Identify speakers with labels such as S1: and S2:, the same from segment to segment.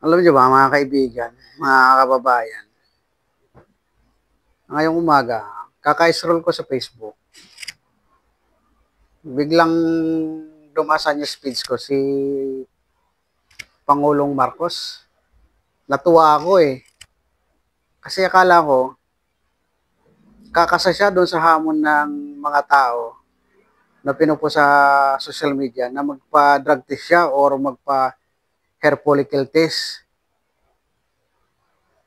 S1: Alam niyo ba mga kaibigan, mga kababayan, ngayong umaga, kaka-scroll ko sa Facebook, biglang dumasa yung speech ko si Pangulong Marcos. Natuwa ako eh. Kasi akala ko, kakasa siya doon sa hamon ng mga tao na pinupo sa social media na magpa-drug test siya or magpa-hair follicle test.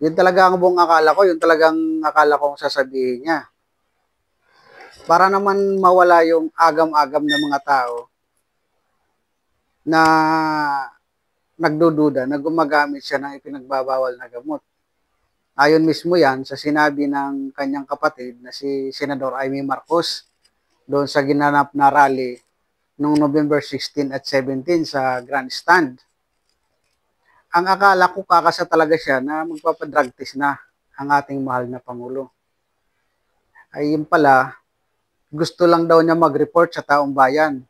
S1: Yun talaga ang buong akala ko, yun talagang akala kong sasabihin niya. Para naman mawala yung agam-agam ng mga tao na nagdududa na gumagamit siya ng ipinagbabawal na gamot. Ayon mismo yan sa sinabi ng kanyang kapatid na si Senador Amy Marcos doon sa ginanap na rally noong November 16 at 17 sa Grandstand. Ang akala ko kakasa talaga siya na magpapadrug test na ang ating mahal na Pangulo. Ay yun pala, gusto lang daw niya mag-report sa taong bayan,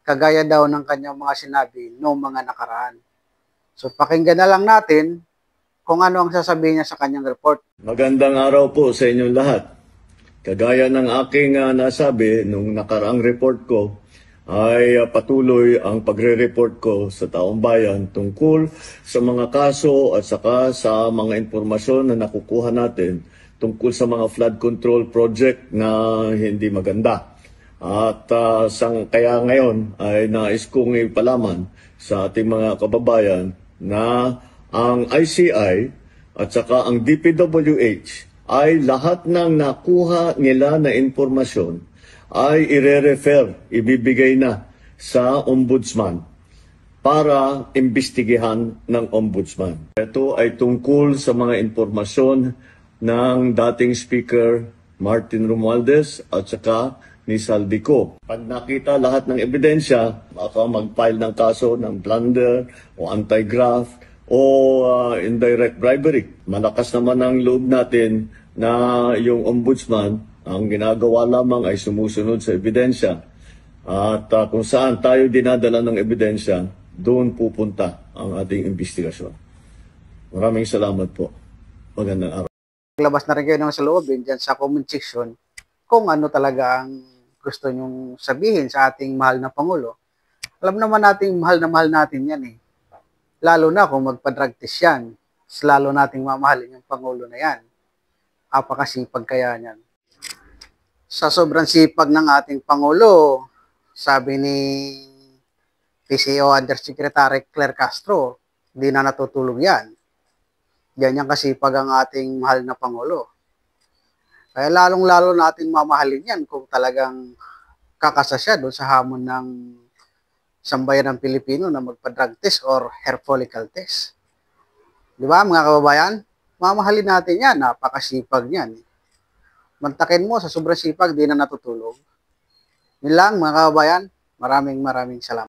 S1: kagaya daw ng kanyang mga sinabi noong mga nakaraan. So pakinggan na lang natin kung ano ang sasabihin niya sa kanyang report.
S2: Magandang araw po sa inyong lahat. Kagaya ng aking nasabi nung nakaraang report ko, ay patuloy ang pagre-report ko sa taong bayan tungkol sa mga kaso at saka sa mga impormasyon na nakukuha natin tungkol sa mga flood control project na hindi maganda. At kaya ngayon ay nais kong ipalaman sa ating mga kababayan na ang ICI at saka ang DPWH ay lahat ng nakuha nila na informasyon ay ire-refer, ibibigay na sa ombudsman para imbestigahan ng ombudsman. Ito ay tungkol sa mga informasyon ng dating Speaker Martin Romualdez at saka ni Saldico. Pag nakita lahat ng ebidensya, baka mag-file ng kaso ng plunder o anti-graft o indirect bribery. Malakas naman ang loob natin na yung ombudsman, ang ginagawa lamang ay sumusunod sa ebidensya. At kung saan tayo dinadala ng ebidensya, doon pupunta ang ating investigasyon. Maraming salamat po. Magandang araw.
S1: Maglabas na rin kayo ng saloobin dyan sa comment section kung ano talaga ang gusto nyong sabihin sa ating mahal na Pangulo. Alam naman nating mahal natin yan eh. Lalo na kung magpa-drug test yan. Lalo nating mamahalin yung Pangulo na yan. Apakasipag kaya niyan. Sa sobrang sipag ng ating Pangulo, sabi ni PCO Undersecretary Claire Castro, hindi na natutulog yan. Ganyan kasipag ang ating mahal na Pangulo. Kaya lalong-lalo natin mamahalin yan kung talagang kakasa siya doon sa hamon ng sambayan ng Pilipino na magpa-drug test or hair follicle test. Di ba mga kababayan? Mamahalin natin yan, napakasipag niyan. Mantakin mo sa sobrang sipag, di na natutulog. Yun lang mga kababayan, maraming salamat.